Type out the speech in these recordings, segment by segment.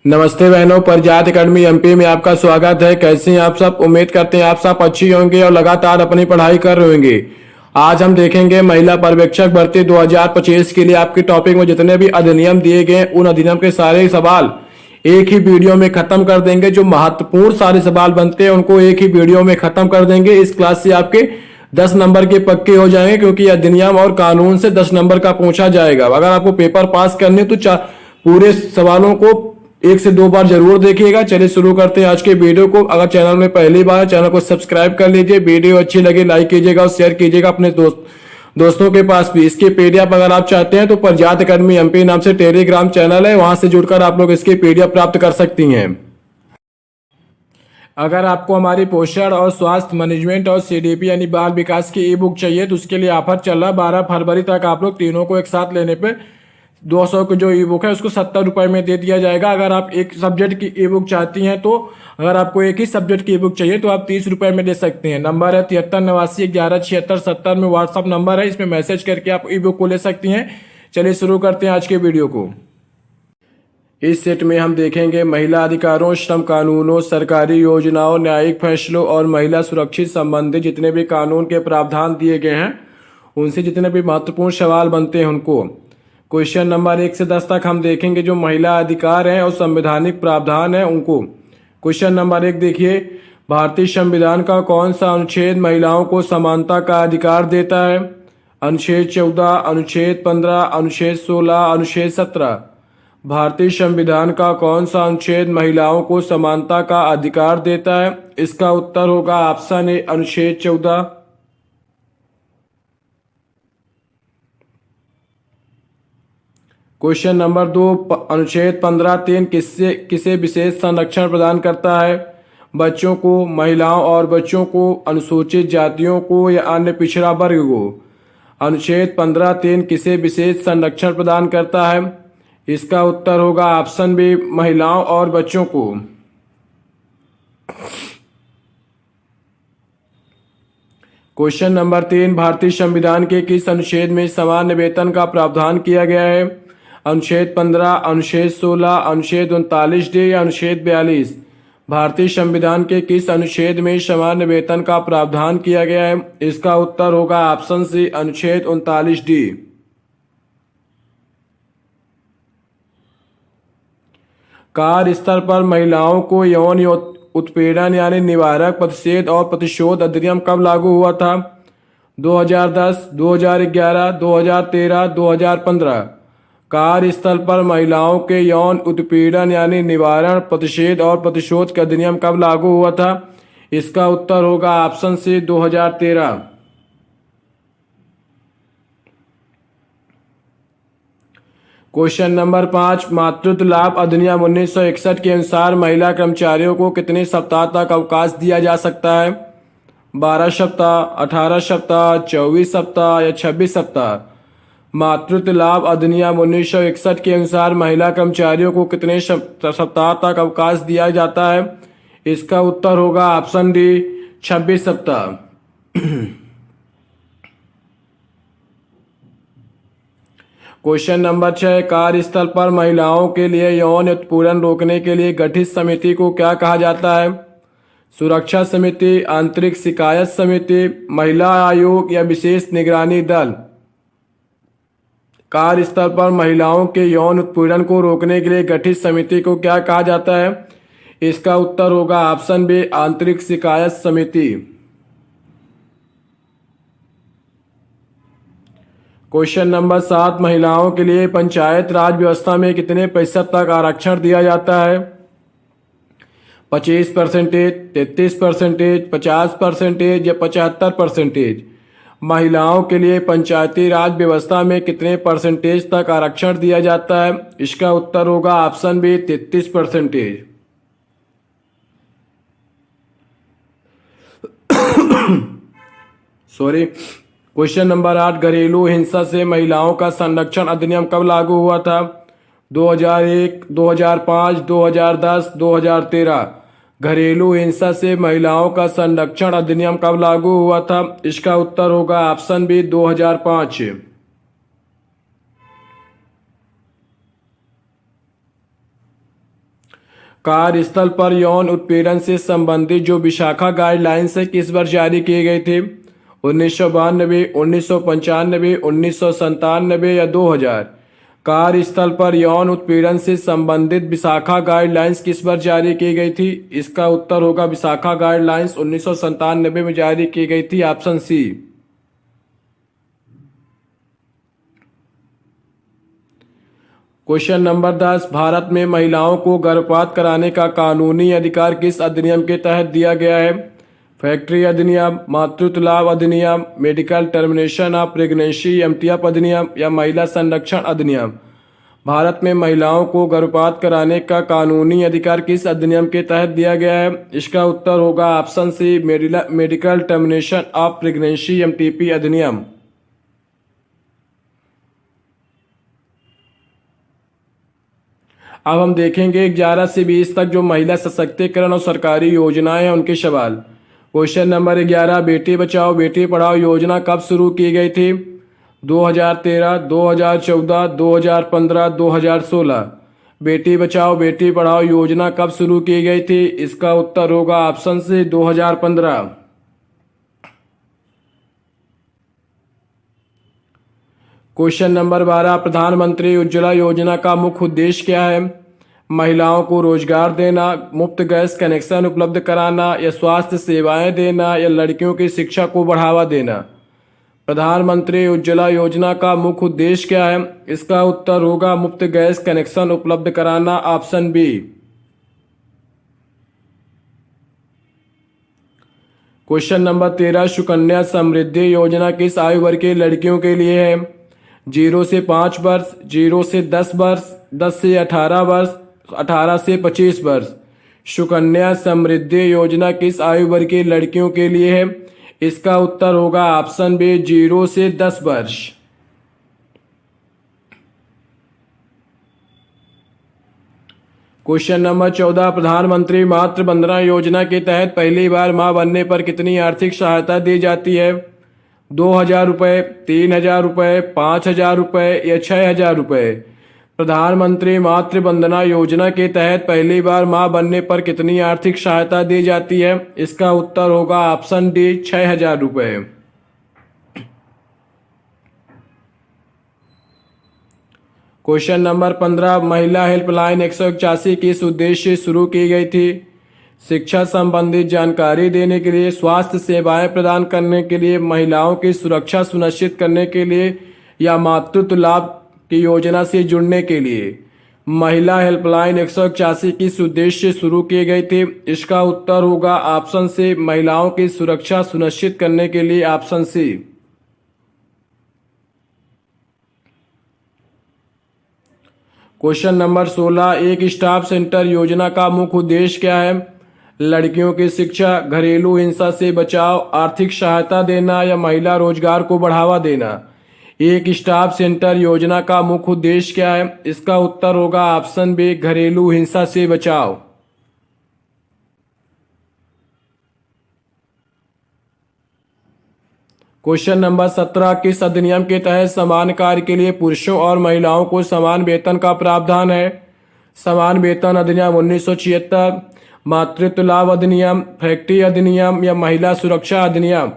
नमस्ते बहनों, प्रजात academy MP में आपका स्वागत है। कैसे हैं आप सब? उम्मीद करते हैं आप सब अच्छी होंगे और लगातार अपनी पढ़ाई कर रहे होंगे। आज हम देखेंगे महिला पर्यवेक्षक भर्ती 2025 के लिए आपके टॉपिक में जितने भी अधिनियम दिए गए उन अधिनियम के सारे सवाल एक ही वीडियो में खत्म कर देंगे। जो महत्वपूर्ण सारे सवाल बनते हैं उनको एक ही वीडियो में खत्म कर देंगे। इस क्लास से आपके 10 नंबर के पक्के हो जाएंगे, क्योंकि अधिनियम और कानून से 10 नंबर का पूछा जाएगा। अगर आपको पेपर पास करने तो पूरे सवालों को 1 से 2 बार जरूर देखिएगा। चलिए शुरू करते हैं आज के वीडियो को। अगर चैनल में पहली बार है, चैनल को सब्सक्राइब कर लीजिए। वीडियो अच्छी लगे लाइक कीजिएगा और शेयर कीजिएगा अपने दोस्तों के पास भी। इसके पीडीएफ अगर आप चाहते हैं तो प्रजात एकेडमी एमपी नाम से टेलीग्राम चैनल है, वहां से जुड़कर आप लोग इसके पीडीएफ प्राप्त कर सकती हैं। अगर आपको हमारी पोषण और स्वास्थ्य मैनेजमेंट और सीडीपी यानी बाल विकास की ई बुक चाहिए तो उसके लिए ऑफर चल रहा है। 12 फरवरी तक आप लोग तीनों को एक साथ लेने पे 200 की जो ई बुक है उसको 70 रुपए में दे दिया जाएगा। अगर आप एक सब्जेक्ट की ई बुक चाहती हैं तो अगर आपको एक ही सब्जेक्ट की ई बुक चाहिए तो आप 30 रुपए में ले सकते हैं। नंबर है 7389117670 में व्हाट्सअप नंबर है, इसमें मैसेज करके आप ई बुक को ले सकती हैं। चलिए शुरू करते हैं आज के वीडियो को। इस सेट में हम देखेंगे महिला अधिकारों, श्रम कानूनों, सरकारी योजनाओं, न्यायिक फैसलों और महिला सुरक्षित संबंधी जितने भी कानून के प्रावधान दिए गए हैं उनसे जितने भी महत्वपूर्ण सवाल बनते हैं उनको। क्वेश्चन नंबर 1 से 10 तक हम देखेंगे जो महिला अधिकार हैं और संवैधानिक प्रावधान है उनको। क्वेश्चन नंबर 1 देखिए, भारतीय संविधान का कौन सा अनुच्छेद महिलाओं को समानता का अधिकार देता है? अनुच्छेद 14, अनुच्छेद 15, अनुच्छेद 16, अनुच्छेद 17। भारतीय संविधान का कौन सा अनुच्छेद महिलाओं को समानता का अधिकार देता है? इसका उत्तर होगा ऑप्शन ए, अनुच्छेद 14। क्वेश्चन नंबर 2, अनुच्छेद 15(3) किसे विशेष संरक्षण प्रदान करता है? बच्चों को, महिलाओं और बच्चों को, अनुसूचित जातियों को या अन्य पिछड़ा वर्ग को। अनुच्छेद 15(3) किसे विशेष संरक्षण प्रदान करता है? इसका उत्तर होगा ऑप्शन बी, महिलाओं और बच्चों को। क्वेश्चन नंबर 3, भारतीय संविधान के किस अनुच्छेद में सामान्य वेतन का प्रावधान किया गया है? अनुच्छेद 15, अनुच्छेद 16, अनुच्छेद 39D या अनुच्छेद 42। भारतीय संविधान के किस अनुच्छेद में सामान्य वेतन का प्रावधान किया गया है? इसका उत्तर होगा ऑप्शन सी, अनुच्छेद 39D। कार्य स्तर पर महिलाओं को यौन उत्पीड़न यानी निवारक प्रतिषेध और प्रतिशोध अधिनियम कब लागू हुआ था? 2010, 2011, 2013, 2015। कार्य स्थल पर महिलाओं के यौन उत्पीड़न यानी निवारण, प्रतिषेध और प्रतिशोध का अधिनियम कब लागू हुआ था? इसका उत्तर होगा ऑप्शन सी, 2013। क्वेश्चन नंबर 5, मातृत्व लाभ अधिनियम 1961 के अनुसार महिला कर्मचारियों को कितने सप्ताह तक अवकाश दिया जा सकता है? 12 सप्ताह, 18 सप्ताह, 24 सप्ताह या 26 सप्ताह। मातृत्व लाभ अधिनियम 1961 के अनुसार महिला कर्मचारियों को कितने सप्ताह तक अवकाश दिया जाता है? इसका उत्तर होगा ऑप्शन डी, 26 सप्ताह। क्वेश्चन नंबर 6, कार्यस्थल पर महिलाओं के लिए यौन उत्पीड़न रोकने के लिए गठित समिति को क्या कहा जाता है? सुरक्षा समिति, आंतरिक शिकायत समिति, महिला आयोग या विशेष निगरानी दल। कार्यस्थल पर महिलाओं के यौन उत्पीड़न को रोकने के लिए गठित समिति को क्या कहा जाता है? इसका उत्तर होगा ऑप्शन बी, आंतरिक शिकायत समिति। क्वेश्चन नंबर 7, महिलाओं के लिए पंचायत राज व्यवस्था में कितने प्रतिशत तक आरक्षण दिया जाता है? 25%, 33%, 50% या 75%। महिलाओं के लिए पंचायती राज व्यवस्था में कितने परसेंटेज तक आरक्षण दिया जाता है? इसका उत्तर होगा option B, 33%। Sorry. Question number 8, घरेलू हिंसा से महिलाओं का संरक्षण अधिनियम कब लागू हुआ था? 2001, 2005, 2010, 2013। घरेलू हिंसा से महिलाओं का संरक्षण अधिनियम कब लागू हुआ था? इसका उत्तर होगा ऑप्शन बी, 2005। कार्यस्थल पर यौन उत्पीड़न से संबंधित जो विशाखा गाइडलाइंस है किस वर्ष जारी किए गए थे? 1992, 1995, 1997 या 2000? कार्यस्थल पर यौन उत्पीड़न से संबंधित विशाखा गाइडलाइंस किस वर्ष जारी की गई थी? इसका उत्तर होगा विशाखा गाइडलाइंस 1997 में जारी की गई थी, option C. Question number 10, Bharat में महिलाओं को गर्भपात कराने का कानूनी अधिकार किस अधिनियम के तहत दिया गया है? फैक्ट्री अधिनियम, मातृत्व लाभ अधिनियम, medical termination of pregnancy MTF अधिनियम या महिला संरक्षण अधिनियम? भारत में महिलाओं को गर्भपात कराने का कानूनी अधिकार किस अधिनियम के तहत दिया गया है? इसका उत्तर होगा option C, medical termination of pregnancy MTP अधिनियम। अब हम देखेंगे 11 से 20 तक जो महिला सशक्तिकरण और सरकारी योजनाएं हैं उनके सवाल। क्वेश्चन नंबर 11, बेटी बचाओ बेटी पढ़ाओ योजना कब शुरू की गई थी? 2013, 2014, 2015, 2016? बेटी बचाओ बेटी पढ़ाओ योजना कब शुरू की गई थी? इसका उत्तर होगा ऑप्शन से 2015। क्वेश्चन नंबर 12, प्रधानमंत्री उज्ज्वला योजना का मुख्य उद्देश्य क्या है? महिलाओं को रोजगार देना, मुफ्त गैस कनेक्शन उपलब्ध कराना या स्वास्थ्य सेवाएं देना या लड़कियों की शिक्षा को बढ़ावा देना? प्रधानमंत्री उज्ज्वला योजना का मुख्य उद्देश्य क्या है? इसका उत्तर होगा मुफ्त गैस कनेक्शन उपलब्ध कराना, option B. Question number 13, Sukanya Samriddhi Yojana किस आयु वर्ग की लड़कियों के लिए है? 0 से 5 वर्ष, 0 से 10 वर्ष, 10 से 18 वर्ष, 18 से 25 वर्ष? सुकन्या समृद्धि योजना किस आयु वर्ग की लड़कियों के लिए है? इसका उत्तर होगा ऑप्शन बी, 0 से 10 वर्ष। क्वेश्चन नंबर 14, प्रधानमंत्री मातृ वंदना योजना के तहत पहली बार मां बनने पर कितनी आर्थिक सहायता दी जाती है? 2,000 रुपये, 3,000 रुपये, 5,000 रुपये या 6,000 रुपये? प्रधानमंत्री मातृ वंदना योजना के तहत पहली बार मां बनने पर कितनी आर्थिक सहायता दी जाती है? इसका उत्तर होगा ऑप्शन डी, 6,000 रुपये। क्वेश्चन नंबर 15, महिला हेल्पलाइन 181 किस उद्देश्य से शुरू की गई थी? शिक्षा संबंधित जानकारी देने के लिए, स्वास्थ्य सेवाएं प्रदान करने के लिए, महिलाओं की सुरक्षा सुनिश्चित करने के लिए या मातृत्व लाभ की योजना से जुड़ने के लिए? महिला हेल्पलाइन 181 किस उद्देश्य से शुरू की गई थी? इसका उत्तर होगा ऑप्शन सी, महिलाओं की सुरक्षा सुनिश्चित करने के लिए, ऑप्शन सी। क्वेश्चन नंबर 16, एक स्टाफ सेंटर योजना का मुख्य उद्देश्य क्या है? लड़कियों की शिक्षा, घरेलू हिंसा से बचाव, आर्थिक सहायता देना या महिला रोजगार को बढ़ावा देना? एक स्टाफ सेंटर योजना का मुख्य उद्देश्य क्या है? इसका उत्तर होगा ऑप्शन बी, घरेलू हिंसा से बचाव। क्वेश्चन नंबर 17, किस अधिनियम के तहत समान कार्य के लिए पुरुषों और महिलाओं को समान वेतन का प्रावधान है? समान वेतन अधिनियम 1976, मातृत्व लाभ अधिनियम, फैक्ट्री अधिनियम या महिला सुरक्षा अधिनियम?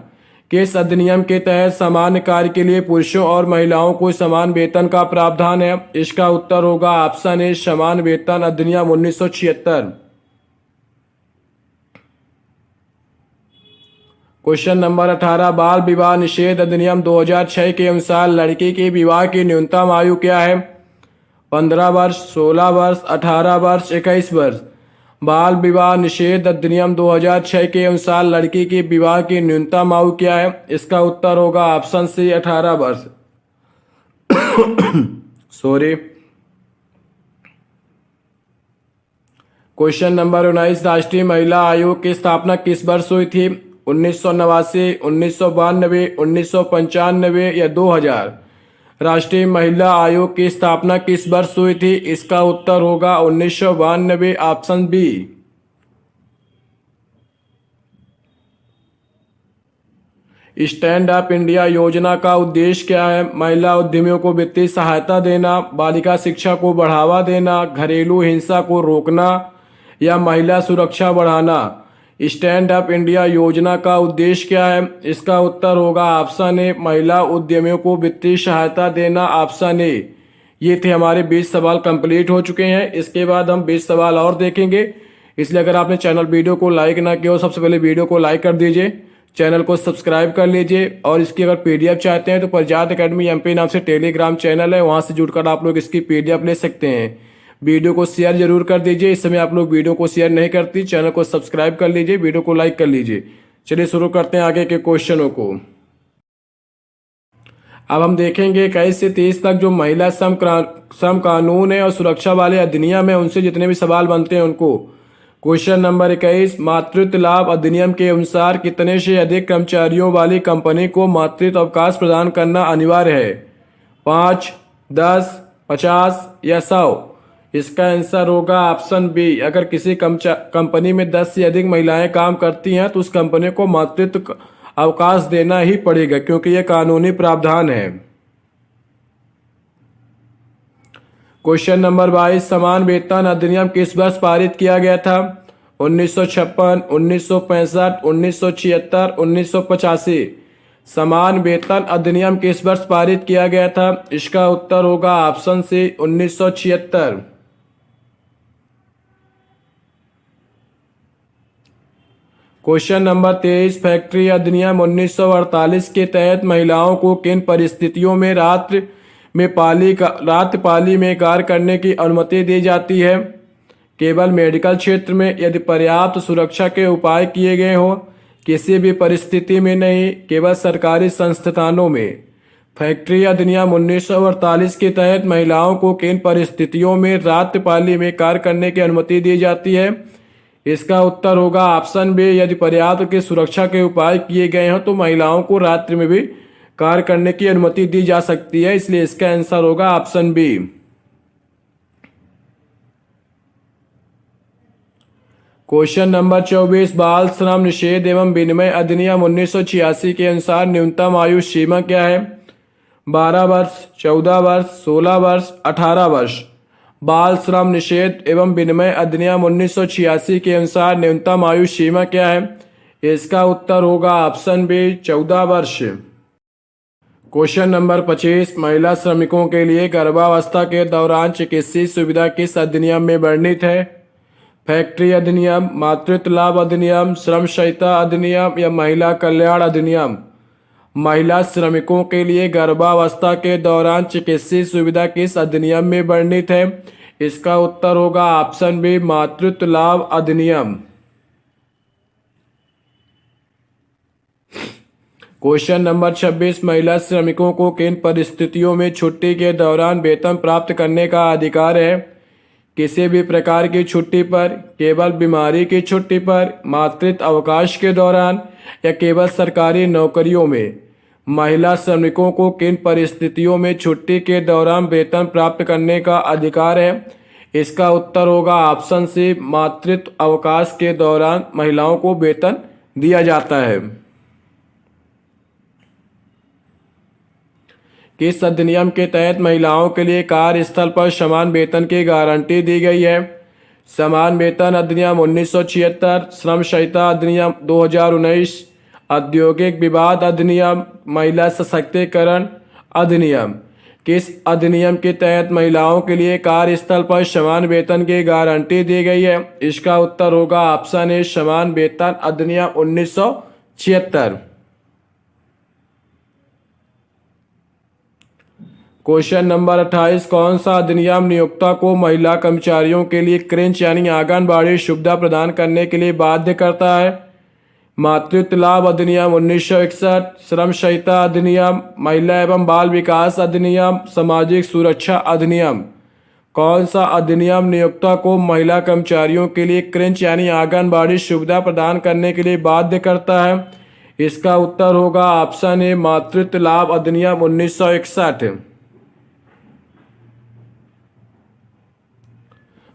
किस अधिनियम के तहत समान कार्य के लिए पुरुषों और महिलाओं को समान वेतन का प्रावधान है? इसका उत्तर होगा ऑप्शन ए, समान वेतन अधिनियम 1976। क्वेश्चन नंबर 18, बाल विवाह निषेध अधिनियम 2006 के अनुसार लड़की के विवाह की न्यूनतम आयु क्या है? 15 वर्ष, 16 वर्ष, 18 वर्ष, 21 वर्ष? बाल विवाह निषेध अधिनियम 2006 के अनुसार लड़की की विवाह की न्यूनतम आयु क्या है? इसका उत्तर होगा ऑप्शन सी, 18 वर्ष। सॉरी। क्वेश्चन नंबर 19, राष्ट्रीय महिला आयोग की स्थापना किस वर्ष हुई थी? 1989, 1992, 1995 या 2000? राष्ट्रीय महिला आयोग की स्थापना किस वर्ष हुई थी? इसका उत्तर होगा 1992, option B. Stand up India योजना का उद्देश्य क्या है? महिला उद्यमियों को वित्तीय सहायता देना, बालिका शिक्षा को बढ़ावा देना, घरेलू हिंसा को रोकना या महिला सुरक्षा बढ़ाना। स्टैंड अप इंडिया योजना का उद्देश्य क्या है? इसका उत्तर होगा ऑप्शन ए महिला उद्यमियों को वित्तीय सहायता देना, ऑप्शन ए। ये थे हमारे 20 सवाल कंप्लीट हो चुके हैं। इसके बाद हम 20 सवाल और देखेंगे, इसलिए अगर आपने चैनल वीडियो को लाइक ना किया हो, सबसे पहले वीडियो को लाइक कर दीजिए, चैनल को सब्सक्राइब कर लीजिए और इसकी अगर पीडीएफ चाहते हैं तो प्रजात एकेडमी एमपी नाम से टेलीग्राम चैनल है, वहां से जुड़कर आप लोग इसकी पीडीएफ ले सकते हैं। वीडियो को शेयर जरूर कर दीजिए, इस समय आप लोग वीडियो को शेयर नहीं करती। चैनल को सब्सक्राइब कर लीजिए, वीडियो को लाइक कर लीजिए। चलिए शुरू करते हैं आगे के क्वेश्चनों को। अब हम देखेंगे 21 से 23 तक जो महिला श्रम कानून है और सुरक्षा वाले अधिनियम है, उनसे जितने भी सवाल बनते हैं उनको। क्वेश्चन नंबर 21, मातृत्व लाभ अधिनियम के अनुसार कितने से अधिक कर्मचारियों वाली कंपनी को मातृत्व अवकाश प्रदान करना अनिवार्य है? 5, 10, 50 या 100? इसका आंसर होगा ऑप्शन बी। अगर किसी कंपनी में 10 से अधिक महिलाएं काम करती हैं तो उस कंपनी को मातृत्व अवकाश देना ही पड़ेगा, क्योंकि यह कानूनी प्रावधान है। क्वेश्चन नंबर 22, समान वेतन अधिनियम किस वर्ष पारित किया गया था? 1956, 1965, 1976, 1985? समान वेतन अधिनियम किस वर्ष पारित किया गया था? इसका उत्तर होगा option C, 1976। Question number 23, factory अधिनियम 1948 के तहत महिलाओं को किन परिस्थितियों में रात पाली में कार्य करने की अनुमति दी जाती है? केवल मेडिकल क्षेत्र में, यदि पर्याप्त सुरक्षा के उपाय किए गए हो, किसी भी परिस्थिति में नहीं, केवल सरकारी संस्थानों में। फैक्ट्री अधिनियम 1948 के तहत महिलाओं को किन परिस्थितियों में रात पाली में कार्य करने की अनुमति दी जाती है? इसका उत्तर होगा ऑप्शन बी, यदि पर्याप्त की सुरक्षा के उपाय किए गए हों तो महिलाओं को रात्रि में भी कार्य करने की अनुमति दी जा सकती है, इसलिए इसका आंसर होगा ऑप्शन बी। क्वेश्चन नंबर 24, बाल श्रम निषेध एवं विनिमय अधिनियम 1986 के अनुसार न्यूनतम आयु सीमा क्या है? 12 वर्ष, 14 वर्ष, 16 वर्ष, 18 वर्ष? बाल श्रम निषेध एवं विनिमय अधिनियम 1986 के अनुसार न्यूनतम आयु सीमा क्या है? इसका उत्तर होगा ऑप्शन बी, 14 वर्ष। क्वेश्चन नंबर 25, महिला श्रमिकों के लिए गर्भावस्था के दौरान चिकित्सीय सुविधा किस अधिनियम में वर्णित है? फैक्ट्री अधिनियम, मातृत्व लाभ अधिनियम, श्रम संहिता अधिनियम या महिला कल्याण अधिनियम? महिला श्रमिकों के लिए गर्भावस्था के दौरान चिकित्सीय सुविधा किस अधिनियम में वर्णित है? इसका उत्तर होगा ऑप्शन बी, मातृत्व लाभ अधिनियम। क्वेश्चन नंबर 26, महिला श्रमिकों को किन परिस्थितियों में छुट्टी के दौरान वेतन प्राप्त करने का अधिकार है? किसी भी प्रकार की छुट्टी पर, केवल बीमारी की छुट्टी पर, मातृत्व अवकाश के दौरान या केवल सरकारी नौकरियों में? महिला श्रमिकों को किन परिस्थितियों में छुट्टी के दौरान वेतन प्राप्त करने का अधिकार है? इसका उत्तर होगा ऑप्शन सी, मातृत्व अवकाश के दौरान महिलाओं को वेतन दिया जाता है। किस अधिनियम के तहत महिलाओं के लिए कार्यस्थल पर समान वेतन की गारंटी दी गई है? समान वेतन अधिनियम 1976, श्रम संहिता अधिनियम 2019, औद्योगिक विवाद अधिनियम, महिला सशक्तिकरण अधिनियम? किस अधिनियम के तहत महिलाओं के लिए कार्यस्थल पर समान वेतन की गारंटी दी गई है? इसका उत्तर होगा ऑप्शन ए, समान वेतन अधिनियम 1976। क्वेश्चन नंबर 28, कौन सा अधिनियम नियोक्ता को महिला कर्मचारियों के लिए क्रेच यानी आंगनबाड़ी सुविधा प्रदान करने के लिए बाध्य करता है? मातृत्व लाभ अधिनियम 1961, श्रम संहिता अधिनियम, महिला एवं बाल विकास अधिनियम, सामाजिक सुरक्षा अधिनियम? कौन सा अधिनियम नियोक्ता को महिला कर्मचारियों के लिए क्रेच यानी आंगनबाड़ी सुविधा प्रदान करने के लिए बाध्य करता है? इसका उत्तर होगा ऑप्शन ए, मातृत्व लाभ अधिनियम 1961।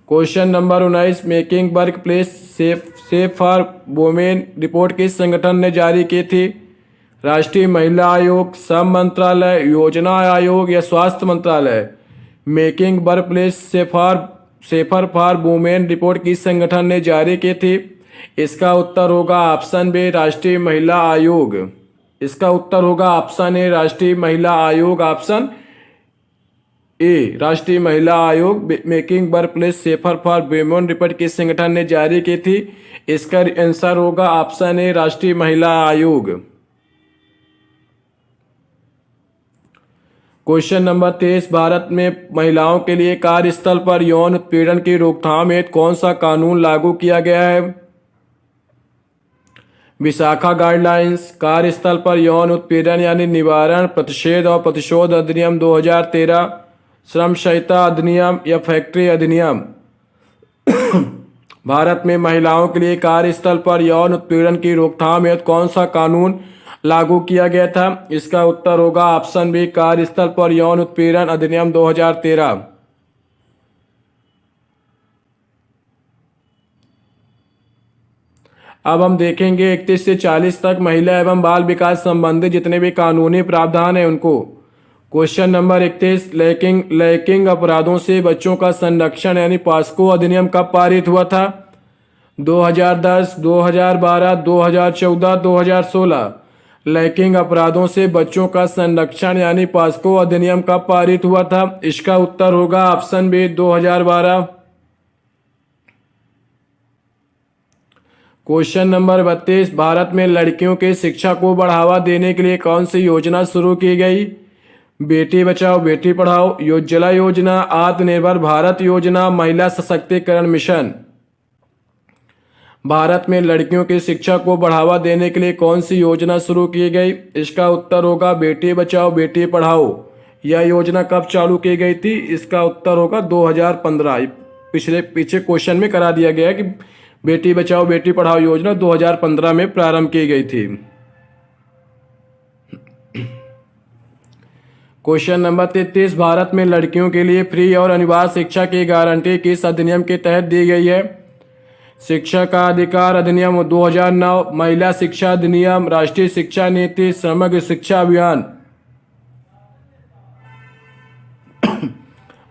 Question number 19, making work place safe for women report किस संगठन ने जारी की थी? राष्ट्रीय महिला आयोग, श्रम मंत्रालय, योजना आयोग या स्वास्थ्य मंत्रालय? Making work place safer for women report किस संगठन ने जारी की थी? इसका उत्तर होगा ऑप्शन बी राष्ट्रीय महिला आयोग। इसका उत्तर होगा ऑप्शन ए राष्ट्रीय महिला आयोग। ऑप्शन ए राष्ट्रीय महिला आयोग। Making work place safer for women report किस संगठन ने जारी की थी? इसका आंसर होगा ऑप्शन ए राष्ट्रीय महिला आयोग। क्वेश्चन नंबर 23, भारत में महिलाओं के लिए कार्यस्थल पर यौन उत्पीड़न की रोकथाम हेतु कौन सा कानून लागू किया गया है? विशाखा गाइडलाइंस, कार्यस्थल पर यौन उत्पीड़न यानी निवारण, प्रतिषेध और प्रतिशोध अधिनियम 2013, श्रम संहिता अधिनियम या फैक्ट्री अधिनियम। भारत में महिलाओं के लिए कार्यस्थल पर यौन उत्पीड़न की रोकथाम हेतु कौन सा कानून लागू किया गया था? इसका उत्तर होगा ऑप्शन बी कार्यस्थल पर यौन उत्पीड़न अधिनियम 2013। अब हम देखेंगे 31 से 40 तक महिला एवं बाल विकास संबंधी जितने भी कानूनी प्रावधान है उनको। क्वेश्चन नंबर 31, लैंगिक अपराधों से बच्चों का संरक्षण यानी पॉस्को अधिनियम कब पारित हुआ था? 2010, 2012, 2014, 2016। लैंगिक अपराधों से बच्चों का संरक्षण यानी पॉस्को अधिनियम कब पारित हुआ था? इसका उत्तर होगा option B 2012। Question number 32, Bharat में लड़कियों के शिक्षा को बढ़ावा देने के लिए कौन सी योजना शुरू की गई? बेटी बचाओ बेटी पढ़ाओ, उज्ज्वला योजना, आत्मनिर्भर भारत योजना, महिला सशक्तिकरण मिशन। भारत में लड़कियों की शिक्षा को बढ़ावा देने के लिए कौन सी योजना शुरू की गई? इसका उत्तर होगा बेटी बचाओ बेटी पढ़ाओ। यह योजना कब चालू की गई थी? इसका उत्तर होगा 2015। पीछे क्वेश्चन में करा दिया गया है कि बेटी बचाओ बेटी पढ़ाओ योजना 2015 में प्रारंभ की गई थी। क्वेश्चन नंबर 33, भारत में लड़कियों के लिए फ्री और अनिवार्य शिक्षा की गारंटी किस अधिनियम के तहत दी गई है? शिक्षा का अधिकार अधिनियम 2009, महिला शिक्षा अधिनियम, राष्ट्रीय शिक्षा नीति, समग्र शिक्षा अभियान।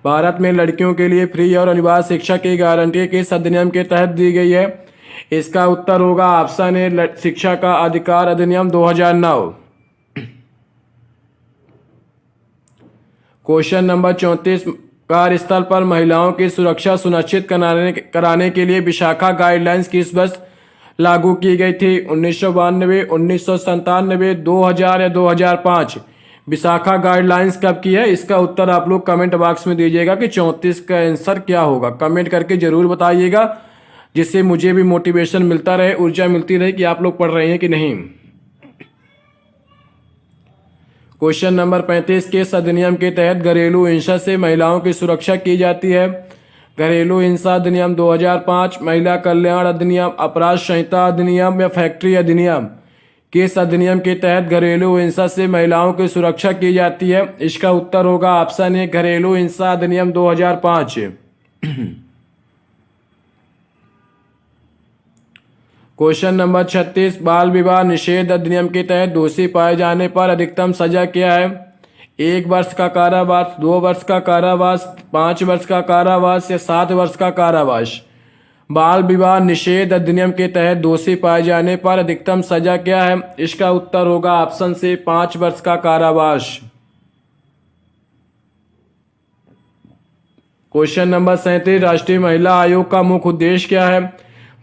भारत में लड़कियों के लिए फ्री और अनिवार्य शिक्षा की गारंटी किस अधिनियम के तहत दी गई है? इसका उत्तर होगा ऑप्शन ए शिक्षा का अधिकार अधिनियम 2009। क्वेश्चन नंबर 34, कार्यस्थल पर महिलाओं की सुरक्षा सुनिश्चित कराने के लिए विशाखा गाइडलाइंस किस वर्ष लागू की गई थी? 1992, 1997, 2000 या 2005? विशाखा गाइडलाइंस कब की है? इसका उत्तर आप लोग कमेंट बॉक्स में दीजिएगा कि 34 का आंसर क्या होगा। कमेंट करके जरूर बताइएगा, जिससे मुझे भी मोटिवेशन मिलता रहे, ऊर्जा मिलती रहे कि आप लोग पढ़ रहे हैं कि नहीं। क्वेश्चन नंबर 35, किस अधिनियम के तहत घरेलू हिंसा से महिलाओं की सुरक्षा की जाती है? घरेलू हिंसा अधिनियम 2005, महिला कल्याण अधिनियम, अपराध संहिता अधिनियम या फैक्ट्री अधिनियम? किस अधिनियम के तहत घरेलू हिंसा से महिलाओं की सुरक्षा की जाती है? इसका उत्तर होगा ऑप्शन ए घरेलू हिंसा अधिनियम 2005। क्वेश्चन नंबर 36, बाल विवाह निषेध अधिनियम के तहत दोषी पाए जाने पर अधिकतम सजा क्या है? 1 वर्ष का कारावास, 2 वर्ष का कारावास, 5 वर्ष का कारावास या 7 वर्ष का कारावास? बाल विवाह निषेध अधिनियम के तहत दोषी पाए जाने पर अधिकतम सजा क्या है? इसका उत्तर होगा ऑप्शन से 5 वर्ष का कारावास। क्वेश्चन नंबर 37, राष्ट्रीय महिला आयोग का मुख्य उद्देश्य क्या है?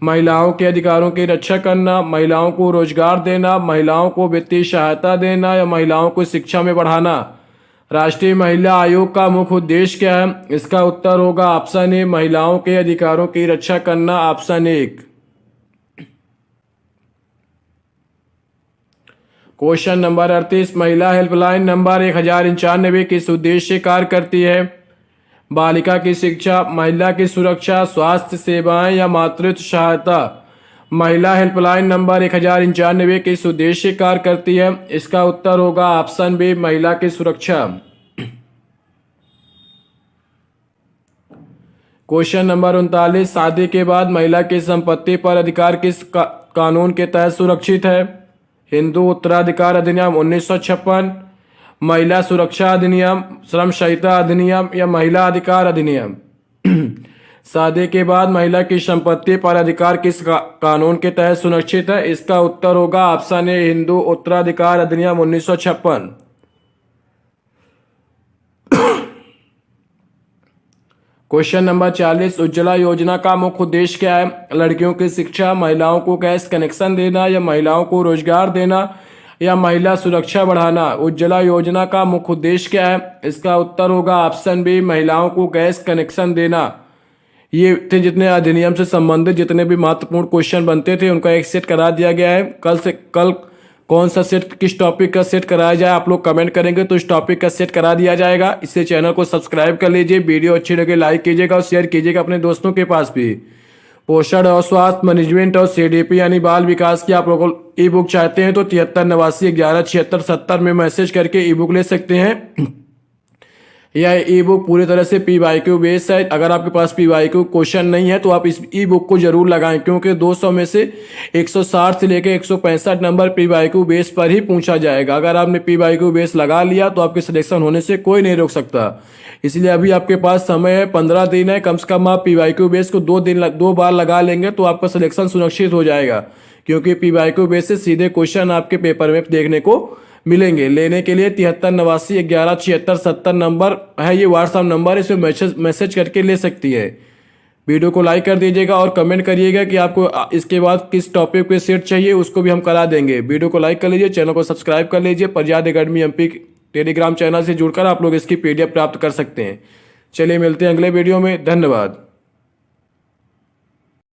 महिलाओं के अधिकारों की रक्षा करना, महिलाओं को रोजगार देना, महिलाओं को वित्तीय सहायता देना या महिलाओं को शिक्षा में बढ़ाना? राष्ट्रीय महिला आयोग का मुख्य उद्देश्य क्या है? इसका उत्तर होगा ऑप्शन ए महिलाओं के अधिकारों की रक्षा करना। ऑप्शन 1। क्वेश्चन नंबर 38, महिला हेल्पलाइन नंबर 1091 किस उद्देश्य से कार्य करती है? बालिका की शिक्षा, महिला की सुरक्षा, स्वास्थ्य सेवाएं या मातृत्व सहायता? महिला हेल्पलाइन नंबर 1091 किस उद्देश्य से कार्य करती है? इसका उत्तर होगा ऑप्शन बी महिला की सुरक्षा। क्वेश्चन नंबर 39, शादी के बाद महिला की संपत्ति पर अधिकार किस कानून के तहत सुरक्षित है? हिंदू उत्तराधिकार अधिनियम 1956, महिला सुरक्षा अधिनियम, श्रम संहिता अधिनियम या महिला अधिकार अधिनियम? शादी के बाद महिला की संपत्ति पर अधिकार किस कानून के तहत सुनिश्चित है? इसका उत्तर होगा ऑप्शन ए हिंदू उत्तराधिकार अधिनियम 1956। क्वेश्चन नंबर 40, उज्ज्वला योजना का मुख्य उद्देश्य क्या है? लड़कियों की शिक्षा, महिलाओं को गैस कनेक्शन देना, या महिलाओं को रोजगार देना, या महिला सुरक्षा बढ़ाना। उज्ज्वला योजना का मुख्य उद्देश्य क्या है? इसका उत्तर होगा ऑप्शन बी महिलाओं को गैस कनेक्शन देना। ये थे जितने अधिनियम से संबंधित जितने भी महत्वपूर्ण क्वेश्चन बनते थे उनका एक सेट करा दिया गया है। कल कौन सा सेट, किस टॉपिक का सेट कराया जाए आप लोग कमेंट करेंगे तो इस टॉपिक का सेट करा दिया जाएगा। इससे चैनल को सब्सक्राइब कर लीजिए, वीडियो अच्छी लगे लाइक कीजिएगा और शेयर कीजिएगा अपने दोस्तों के पास भी। पोषण और स्वास्थ्य मैनेजमेंट और सीडीपी यानी बाल विकास की आप लोग ई बुक चाहते हैं तो 7389117670 में मैसेज करके ई बुक ले सकते हैं। यह ई बुक पूरी तरह से PYQ बेस है। अगर आपके पास PYQ क्वेश्चन नहीं है तो आप इस ई बुक को जरूर लगाएं, क्योंकि 200 में से 160 से लेकर 165 नंबर PYQ बेस पर ही पूछा जाएगा। अगर आपने PYQ बेस लगा लिया तो आपके सिलेक्शन होने से कोई नहीं रोक सकता। इसलिए अभी आपके पास समय है, 15 दिन है। कम से कम आप PYQ बेस को 2 बार लगा लेंगे तो आपका सिलेक्शन सुनिश्चित हो जाएगा, क्योंकि PYQ बेस से सीधे क्वेश्चन आपके पेपर में देखने को मिलेंगे। लेने के लिए 7389117670 नंबर है, ये व्हाट्सएप नंबर, इसमें मैसेज करके ले सकती है। वीडियो को लाइक कर दीजिएगा और कमेंट करिएगा कि आपको इसके बाद किस टॉपिक पे सेट चाहिए, उसको भी हम करा देंगे। वीडियो को लाइक कर लीजिए, चैनल को सब्सक्राइब कर लीजिए। प्रजाद एकेडमी MP टेलीग्राम चैनल से जुड़कर आप लोग इसकी PDF प्राप्त कर सकते हैं। चलिए मिलते हैं अगले वीडियो में, धन्यवाद।